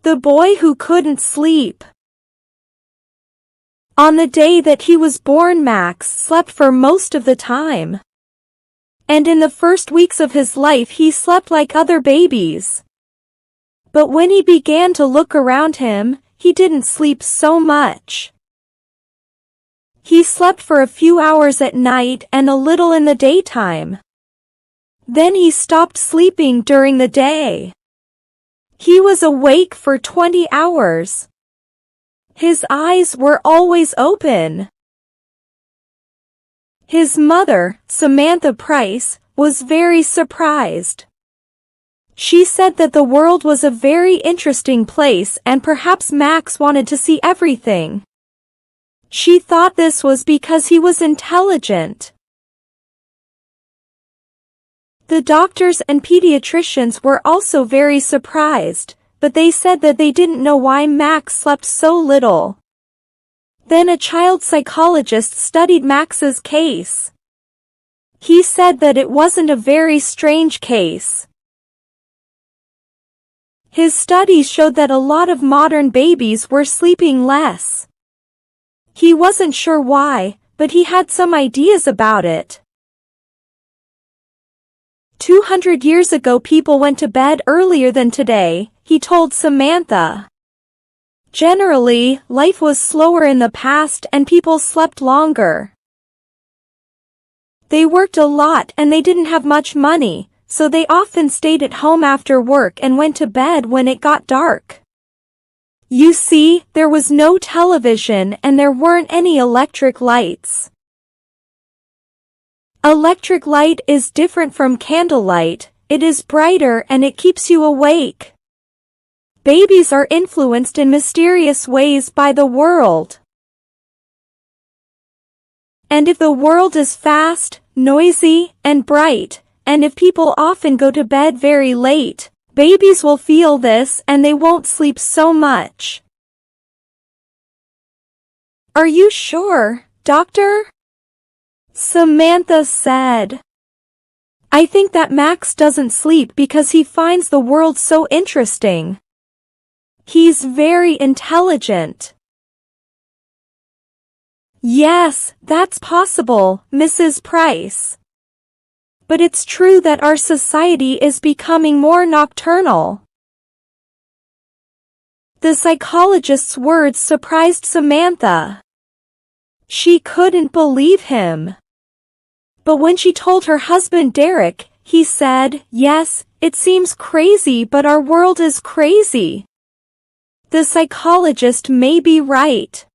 The boy who couldn't sleep. On the day that he was born, Max slept for most of the time. And in the first weeks of his life he slept like other babies. But when he began to look around him, he didn't sleep so much. He slept for a few hours at night and a little in the daytime. Then he stopped sleeping during the day. He was awake for 20 hours. His eyes were always open. His mother, Samantha Price, was very surprised. She said that the world was a very interesting place and perhaps Max wanted to see everything. She thought this was because he was intelligent. The doctors and pediatricians were also very surprised, but they said that they didn't know why Max slept so little. Then a child psychologist studied Max's case. He said that it wasn't a very strange case. His studies showed that a lot of modern babies were sleeping less. He wasn't sure why, but he had some ideas about it. 200 years ago people went to bed earlier than today, he told Samantha. Generally, life was slower in the past and people slept longer. They worked a lot and they didn't have much money, so they often stayed at home after work and went to bed when it got dark. You see, there was no television and there weren't any electric lights. Electric light is different from candlelight, it is brighter and it keeps you awake. Babies are influenced in mysterious ways by the world. And if the world is fast, noisy, and bright, and if people often go to bed very late, babies will feel this and they won't sleep so much. Are you sure, doctor? Samantha said. I think that Max doesn't sleep because he finds the world so interesting. He's very intelligent. Yes, that's possible, Mrs. Price. But it's true that our society is becoming more nocturnal. The psychologist's words surprised Samantha. She couldn't believe him. But when she told her husband Derek, he said, "Yes, it seems crazy, but our world is crazy. The psychologist may be right.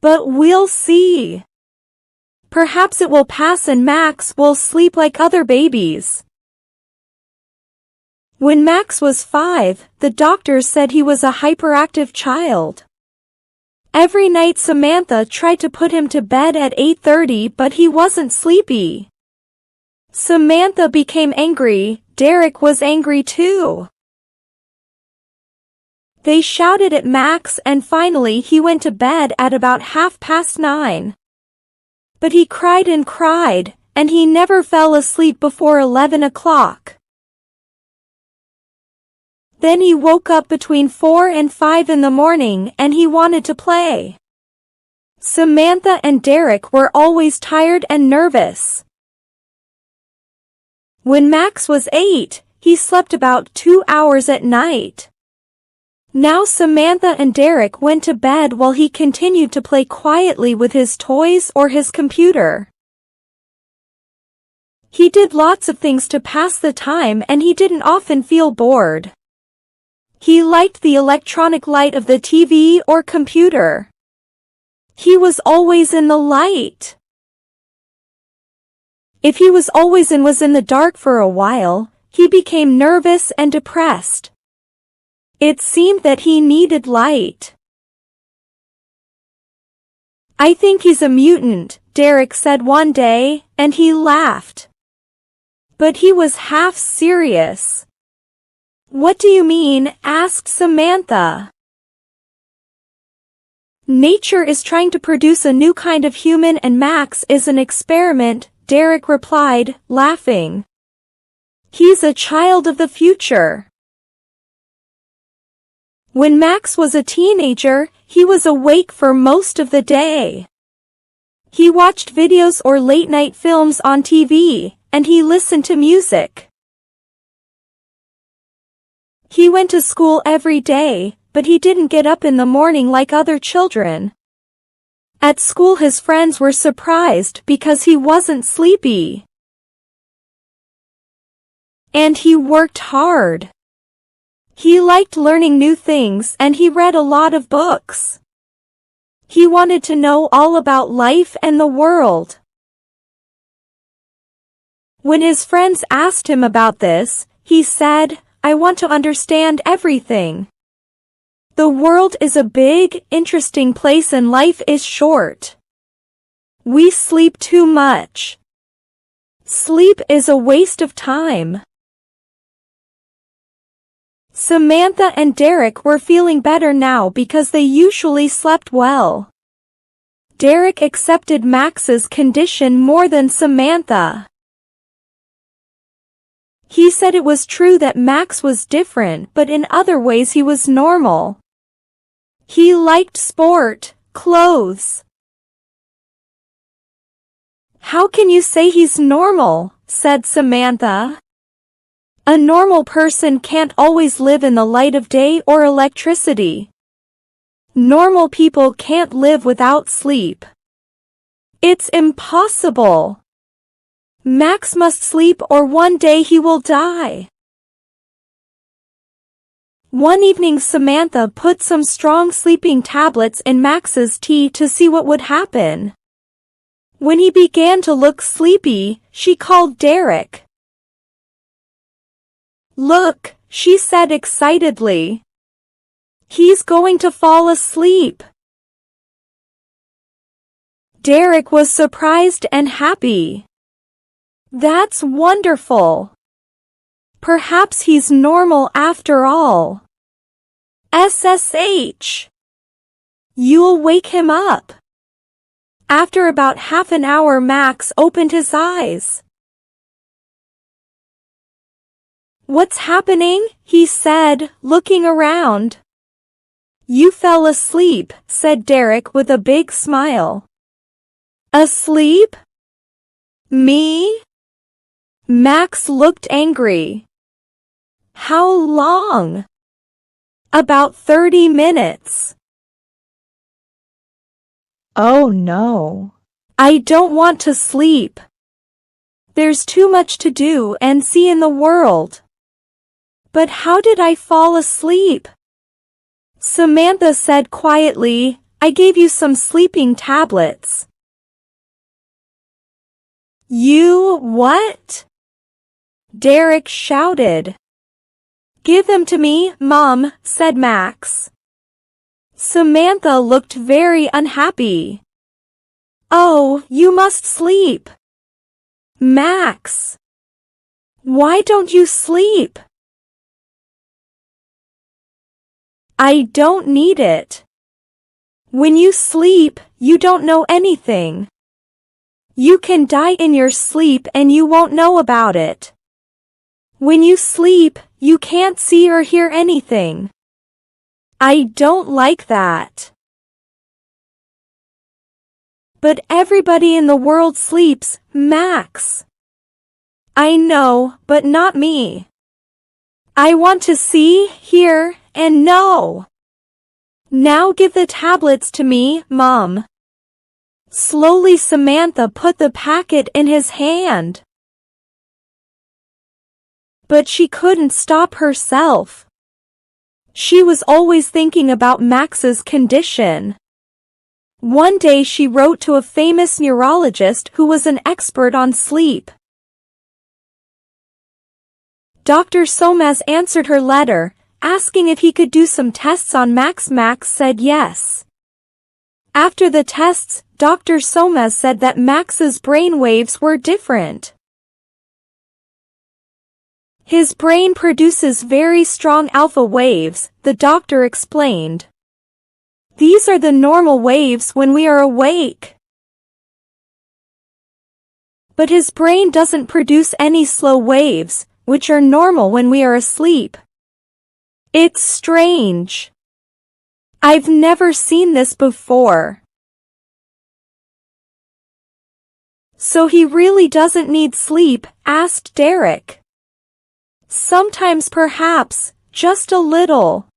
But we'll see. Perhaps it will pass and Max will sleep like other babies." When Max was 5, the doctors said he was a hyperactive child. Every night Samantha tried to put him to bed at 8:30 but he wasn't sleepy. Samantha became angry, Derek was angry too. They shouted at Max and finally he went to bed at about 9:30. But he cried and he never fell asleep before 11 o'clock. Then he woke up between 4 and 5 in the morning and he wanted to play. Samantha and Derek were always tired and nervous. When Max was 8, he slept about 2 hours at night. Now Samantha and Derek went to bed while he continued to play quietly with his toys or his computer. He did lots of things to pass the time and he didn't often feel bored. He liked the electronic light of the TV or computer. He was always in the light. If he was in the dark for a while, he became nervous and depressed. It seemed that he needed light. "I think he's a mutant," Derek said one day, and he laughed. But he was half serious. "What do you mean?" asked Samantha. "Nature is trying to produce a new kind of human and Max is an experiment," Derek replied, laughing. "He's a child of the future." When Max was a teenager, he was awake for most of the day. He watched videos or late-night films on TV, and he listened to music. He went to school every day, but he didn't get up in the morning like other children. At school his friends were surprised because he wasn't sleepy. And he worked hard. He liked learning new things and he read a lot of books. He wanted to know all about life and the world. When his friends asked him about this, he said, "I want to understand everything. The world is a big, interesting place and life is short. We sleep too much. Sleep is a waste of time." Samantha and Derek were feeling better now because they usually slept well. Derek accepted Max's condition more than Samantha. He said it was true that Max was different, but in other ways he was normal. He liked sport, clothes. "How can you say he's normal?" said Samantha. "A normal person can't always live in the light of day or electricity. Normal people can't live without sleep. It's impossible. Max must sleep or one day he will die." One evening Samantha put some strong sleeping tablets in Max's tea to see what would happen. When he began to look sleepy, she called Derek. "Look," she said excitedly. "He's going to fall asleep." Derek was surprised and happy. "That's wonderful. Perhaps he's normal after all. SSH. You'll wake him up." After about half an hour Max opened his eyes. "What's happening?" he said, looking around. "You fell asleep," said Derek with a big smile. "Asleep? Me?" Max looked angry. "How long?" "About 30 minutes. "Oh no. I don't want to sleep. There's too much to do and see in the world." "But how did I fall asleep?" Samantha said quietly, "I gave you some sleeping tablets." "You what?" Derek shouted. "Give them to me, Mom," said Max. Samantha looked very unhappy. "Oh, you must sleep." "Max, why don't you sleep?" "I don't need it. When you sleep, you don't know anything. You can die in your sleep and you won't know about it. When you sleep, you can't see or hear anything. I don't like that." "But everybody in the world sleeps, Max." "I know, but not me. I want to see, hear, and know." "Now give the tablets to me, Mom." Slowly Samantha put the packet in his hand. But she couldn't stop herself. She was always thinking about Max's condition. One day she wrote to a famous neurologist who was an expert on sleep. Dr. Somers answered her letter, asking if he could do some tests on Max. Max said yes. After the tests, Dr. Somers said that Max's brain waves were different. His brain produces very strong alpha waves, the doctor explained. These are the normal waves when we are awake. But his brain doesn't produce any slow waves, which are normal when we are asleep. It's strange. I've never seen this before. So he really doesn't need sleep? Asked Derek. Sometimes perhaps, just a little.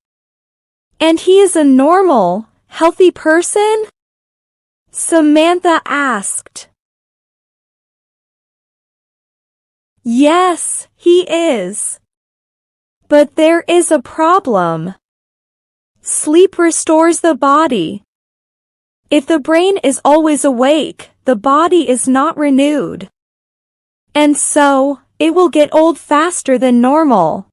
And he is a normal, healthy person? Samantha asked. Yes, he is. But there is a problem. Sleep restores the body. If the brain is always awake, the body is not renewed. And so, it will get old faster than normal.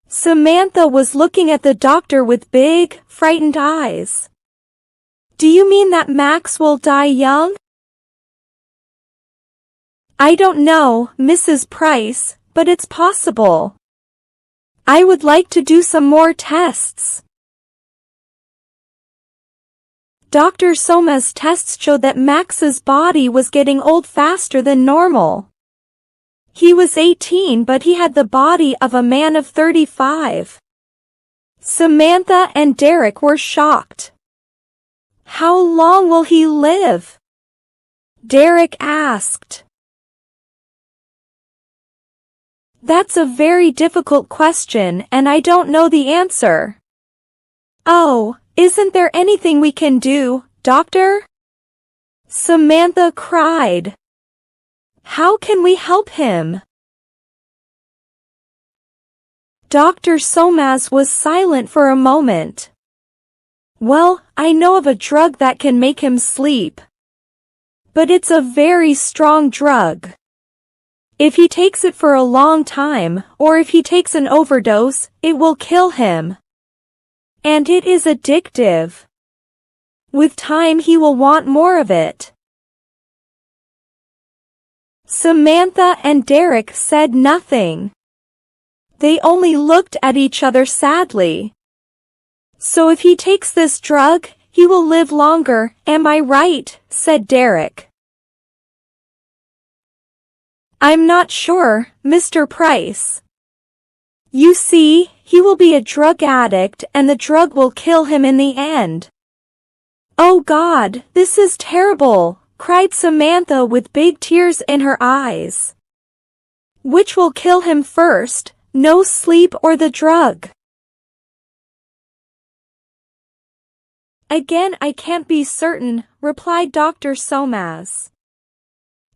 Samantha was looking at the doctor with big, frightened eyes. Do you mean that Max will die young? I don't know, Mrs. Price, but it's possible. I would like to do some more tests. Dr. Soma's tests showed that Max's body was getting old faster than normal. He was 18, but he had the body of a man of 35. Samantha and Derek were shocked. How long will he live? Derek asked. That's a very difficult question and I don't know the answer. Oh, isn't there anything we can do, doctor? Samantha cried. How can we help him? Dr. Somas was silent for a moment. Well, I know of a drug that can make him sleep. But it's a very strong drug. If he takes it for a long time, or if he takes an overdose, it will kill him. And it is addictive. With time he will want more of it. Samantha and Derek said nothing. They only looked at each other sadly. So if he takes this drug, he will live longer, am I right? Said Derek. I'm not sure, Mr. Price. You see, he will be a drug addict and the drug will kill him in the end. Oh God, this is terrible, cried Samantha with big tears in her eyes. Which will kill him first, no sleep or the drug? Again, I can't be certain, replied Dr. Somas.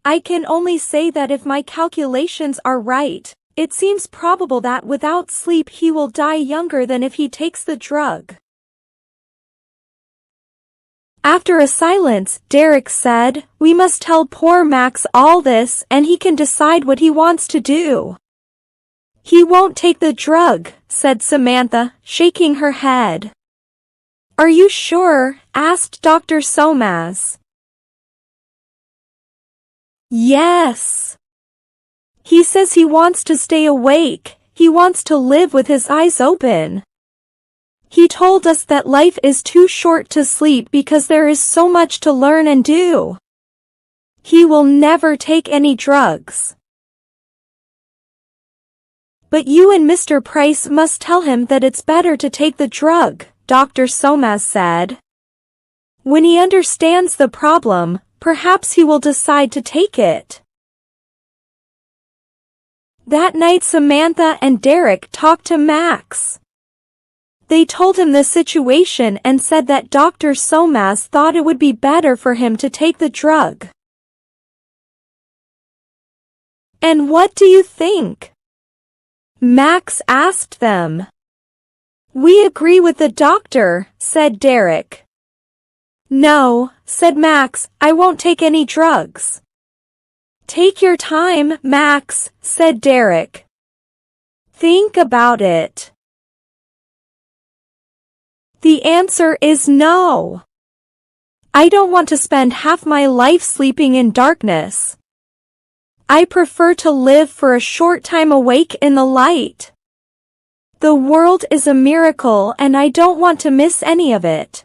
I can only say that if my calculations are right, it seems probable that without sleep he will die younger than if he takes the drug. After a silence, Derek said, We must tell poor Max all this and he can decide what he wants to do. He won't take the drug, said Samantha, shaking her head. Are you sure? Asked Dr. Somas. Yes. He says he wants to stay awake, he wants to live with his eyes open. He told us that life is too short to sleep because there is so much to learn and do. He will never take any drugs. But you and Mr. Price must tell him that it's better to take the drug, Dr. Somas said. When he understands the problem, perhaps he will decide to take it. That night Samantha and Derek talked to Max. They told him the situation and said that Dr. Somas thought it would be better for him to take the drug. And what do you think? Max asked them. We agree with the doctor, said Derek. No, said Max, I won't take any drugs. Take your time, Max, said Derek. Think about it. The answer is no. I don't want to spend half my life sleeping in darkness. I prefer to live for a short time awake in the light. The world is a miracle and I don't want to miss any of it.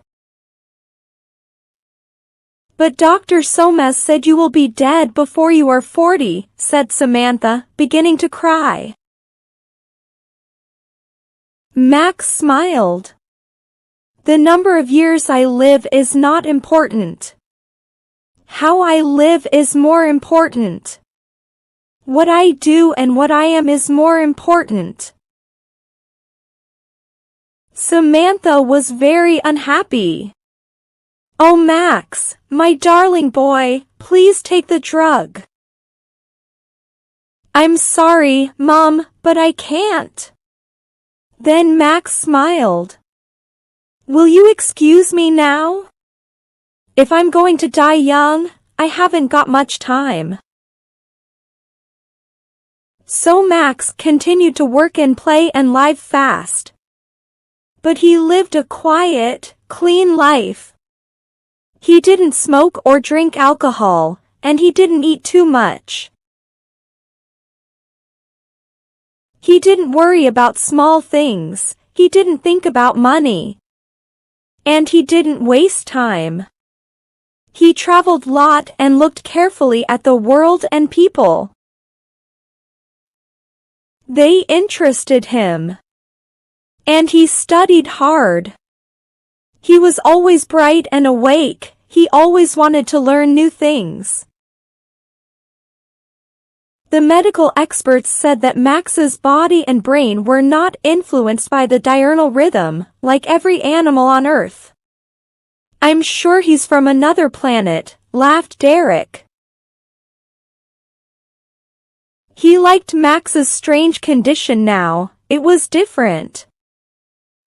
But Dr. Somas said you will be dead before you are 40, said Samantha, beginning to cry. Max smiled. The number of years I live is not important. How I live is more important. What I do and what I am is more important. Samantha was very unhappy. Oh Max, my darling boy, please take the drug. I'm sorry, Mom, but I can't. Then Max smiled. Will you excuse me now? If I'm going to die young, I haven't got much time. So Max continued to work and play and live fast. But he lived a quiet, clean life. He didn't smoke or drink alcohol, and he didn't eat too much. He didn't worry about small things, he didn't think about money. And he didn't waste time. He traveled a lot and looked carefully at the world and people. They interested him. And he studied hard. He was always bright and awake, he always wanted to learn new things. The medical experts said that Max's body and brain were not influenced by the diurnal rhythm, like every animal on Earth. I'm sure he's from another planet, laughed Derek. He liked Max's strange condition now, it was different.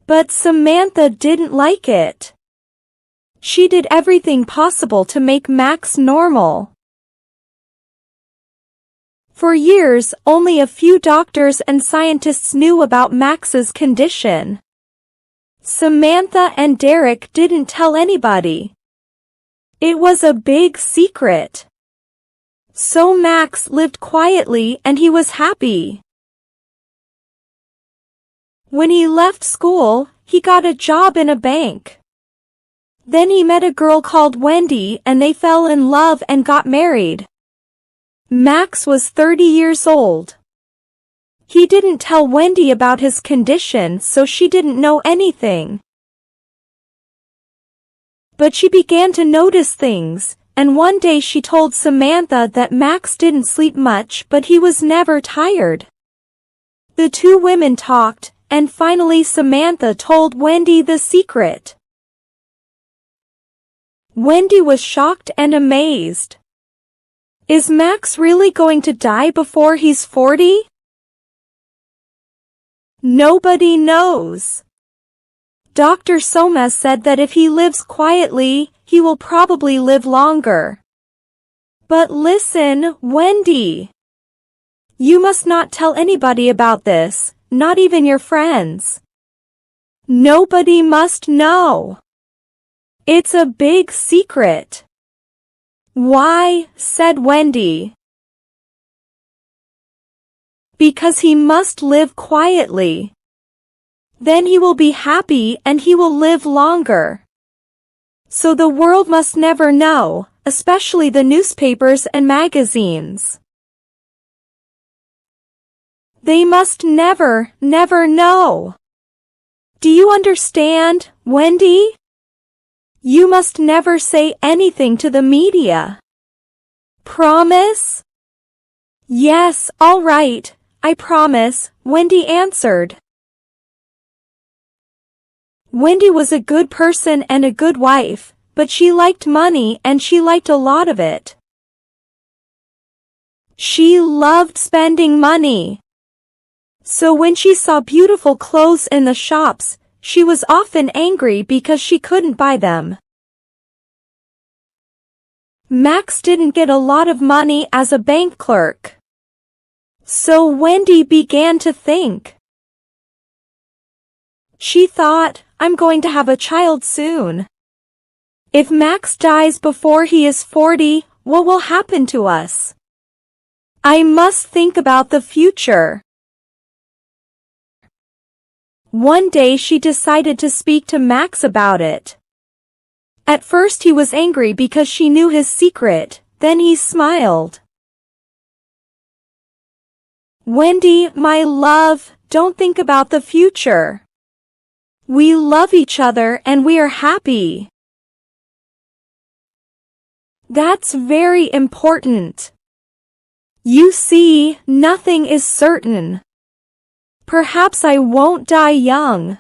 But Samantha didn't like it. She did everything possible to make Max normal. For years, only a few doctors and scientists knew about Max's condition. Samantha and Derek didn't tell anybody. It was a big secret. So Max lived quietly and he was happy. When he left school, he got a job in a bank. Then he met a girl called Wendy and they fell in love and got married. Max was 30 years old. He didn't tell Wendy about his condition, so she didn't know anything. But she began to notice things, and one day she told Samantha that Max didn't sleep much but he was never tired. The two women talked, and finally Samantha told Wendy the secret. Wendy was shocked and amazed. Is Max really going to die before he's 40? Nobody knows. Dr. Soma said that if he lives quietly, he will probably live longer. But listen, Wendy. You must not tell anybody about this, not even your friends. Nobody must know. It's a big secret. Why? Said Wendy. Because he must live quietly. Then he will be happy and he will live longer. So the world must never know, especially the newspapers and magazines. They must never, never know. Do you understand, Wendy? You must never say anything to the media. Promise? Yes, all right, I promise, Wendy answered. Wendy was a good person and a good wife, but she liked money and she liked a lot of it. She loved spending money. So when she saw beautiful clothes in the shops, she was often angry because she couldn't buy them. Max didn't get a lot of money as a bank clerk. So Wendy began to think. She thought, I'm going to have a child soon. If Max dies before he is 40, what will happen to us? I must think about the future. One day she decided to speak to Max about it. At first he was angry because she knew his secret, then he smiled. Wendy, my love, don't think about the future. We love each other and we are happy. That's very important. You see, nothing is certain. Perhaps I won't die young.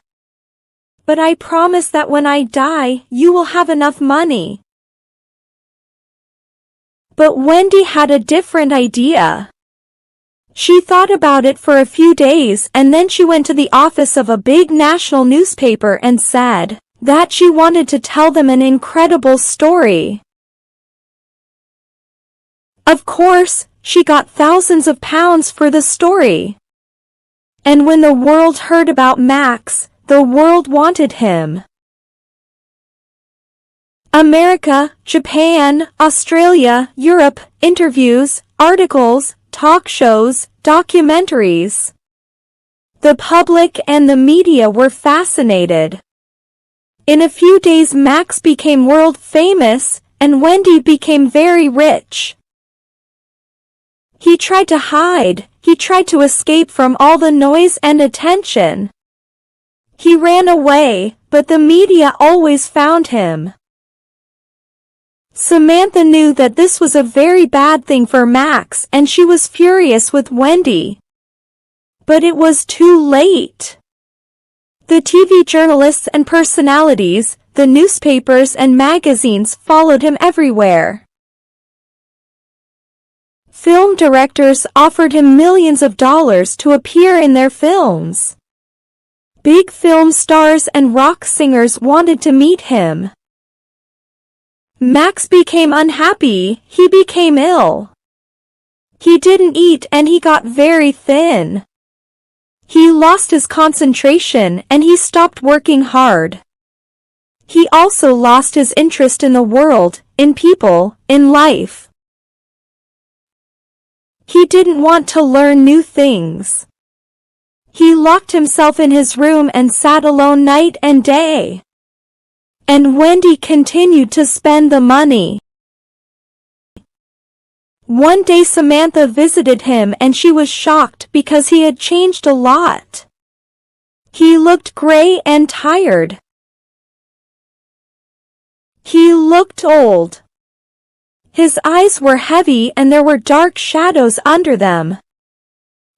But I promise that when I die, you will have enough money. But Wendy had a different idea. She thought about it for a few days and then she went to the office of a big national newspaper and said that she wanted to tell them an incredible story. Of course, she got thousands of pounds for the story. And when the world heard about Max, the world wanted him. America, Japan, Australia, Europe, interviews, articles, talk shows, documentaries. The public and the media were fascinated. In a few days Max became world famous, and Wendy became very rich. He tried to hide, he tried to escape from all the noise and attention. He ran away, but the media always found him. Samantha knew that this was a very bad thing for Max and she was furious with Wendy. But it was too late. The TV journalists and personalities, the newspapers and magazines followed him everywhere. Film directors offered him millions of dollars to appear in their films. Big film stars and rock singers wanted to meet him. Max became unhappy, he became ill. He didn't eat and he got very thin. He lost his concentration and he stopped working hard. He also lost his interest in the world, in people, in life. He didn't want to learn new things. He locked himself in his room and sat alone night and day. And Wendy continued to spend the money. One day Samantha visited him and she was shocked because he had changed a lot. He looked gray and tired. He looked old. His eyes were heavy and there were dark shadows under them.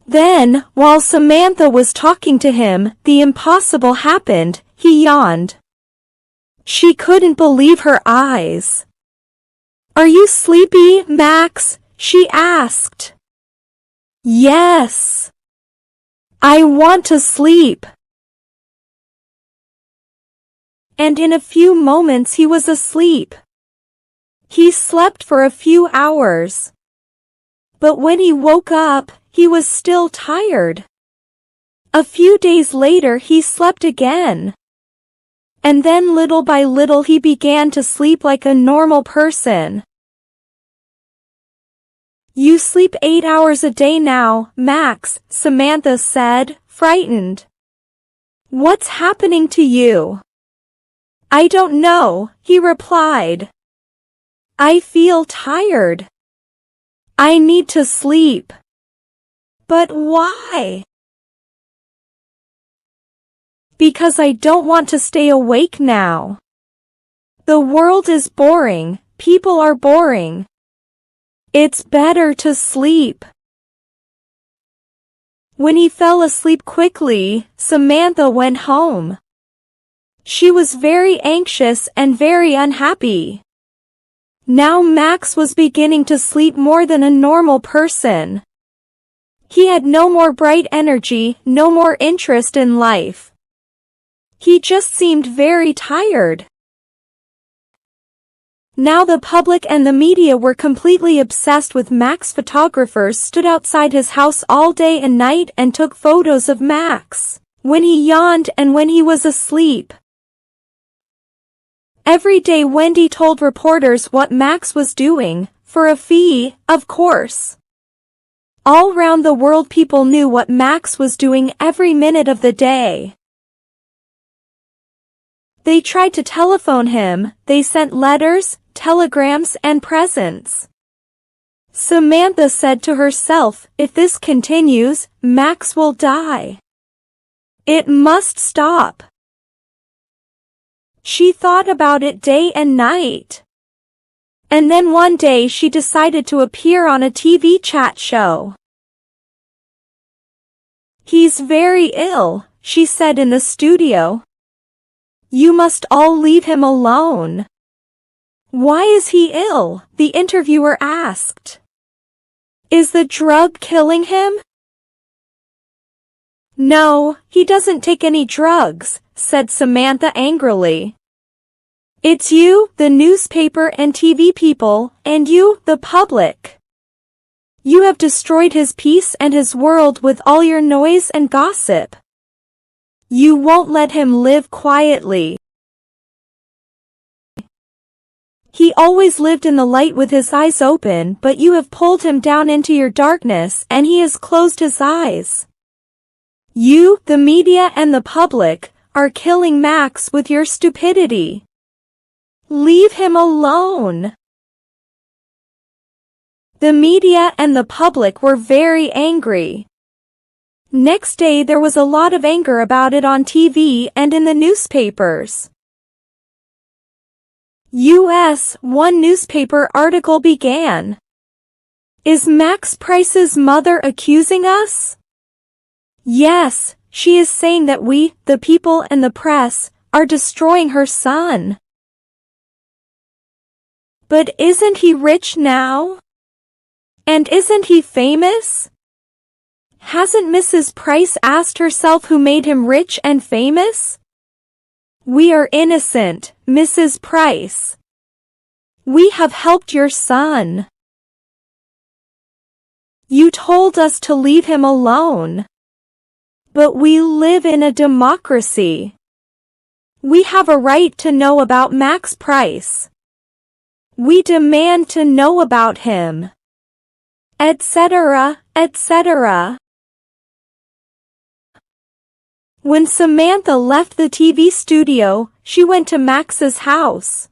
Then, while Samantha was talking to him, the impossible happened, he yawned. She couldn't believe her eyes. "Are you sleepy, Max?" she asked. "Yes. I want to sleep." And in a few moments he was asleep. He slept for a few hours. But when he woke up, he was still tired. A few days later he slept again. And then little by little he began to sleep like a normal person. "You sleep 8 hours a day now, Max," Samantha said, frightened. "What's happening to you?" "I don't know," he replied. "I feel tired. I need to sleep." "But why?" "Because I don't want to stay awake now. The world is boring, people are boring. It's better to sleep." When he fell asleep quickly, Samantha went home. She was very anxious and very unhappy. Now Max was beginning to sleep more than a normal person. He had no more bright energy, no more interest in life. He just seemed very tired. Now the public and the media were completely obsessed with Max. Photographers stood outside his house all day and night and took photos of Max, when he yawned and when he was asleep. Every day Wendy told reporters what Max was doing, for a fee, of course. All round the world people knew what Max was doing every minute of the day. They tried to telephone him, they sent letters, telegrams and presents. Samantha said to herself, "If this continues, Max will die. It must stop." She thought about it day and night. And then one day she decided to appear on a TV chat show. "He's very ill," she said in the studio. "You must all leave him alone." "Why is he ill?" the interviewer asked. "Is the drug killing him?" "No, he doesn't take any drugs," said Samantha angrily. "It's you, the newspaper and TV people, and you, the public. You have destroyed his peace and his world with all your noise and gossip. You won't let him live quietly. He always lived in the light with his eyes open, but you have pulled him down into your darkness and he has closed his eyes. You, the media and the public, are killing Max with your stupidity. Leave him alone." The media and the public were very angry. Next day there was a lot of anger about it on TV and in the newspapers. One newspaper article began. "Is Max Price's mother accusing us?" "Yes, she is saying that we, the people and the press, are destroying her son." "But isn't he rich now? And isn't he famous? Hasn't Mrs. Price asked herself who made him rich and famous?" "We are innocent, Mrs. Price. We have helped your son. You told us to leave him alone. But we live in a democracy. We have a right to know about Max Price. We demand to know about him," etc., etc. When Samantha left the TV studio, she went to Max's house.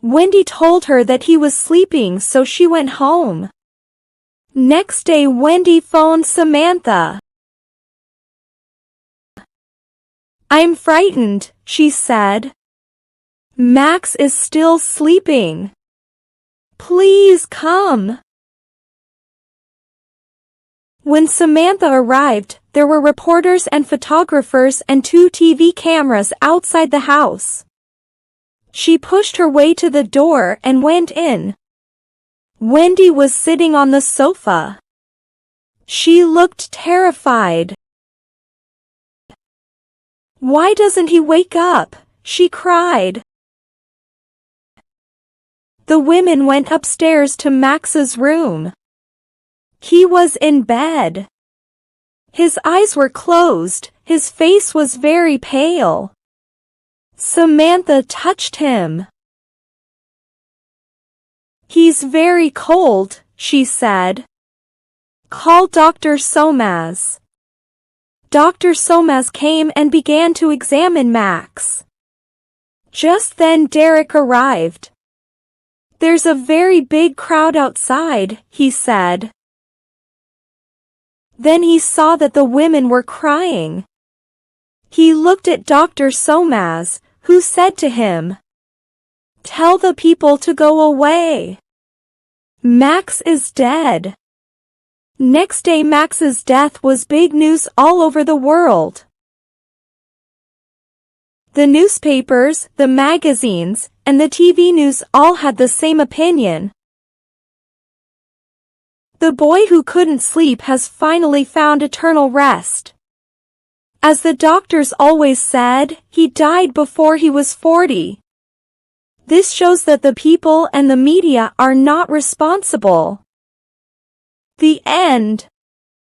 Wendy told her that he was sleeping, so she went home. Next day Wendy phoned Samantha. "I'm frightened," she said. "Max is still sleeping. Please come." When Samantha arrived, there were reporters and photographers and 2 TV cameras outside the house. She pushed her way to the door and went in. Wendy was sitting on the sofa. She looked terrified. "Why doesn't he wake up?" she cried. The women went upstairs to Max's room. He was in bed. His eyes were closed, his face was very pale. Samantha touched him. "He's very cold," she said. "Call Dr. Somas." Dr. Somas came and began to examine Max. Just then Derek arrived. "There's a very big crowd outside," he said. Then he saw that the women were crying. He looked at Dr. Somas, who said to him, "Tell the people to go away. Max is dead." Next day Max's death was big news all over the world. The newspapers, the magazines, and the TV news all had the same opinion. The boy who couldn't sleep has finally found eternal rest. As the doctors always said, he died before he was 40. This shows that the people and the media are not responsible. The end.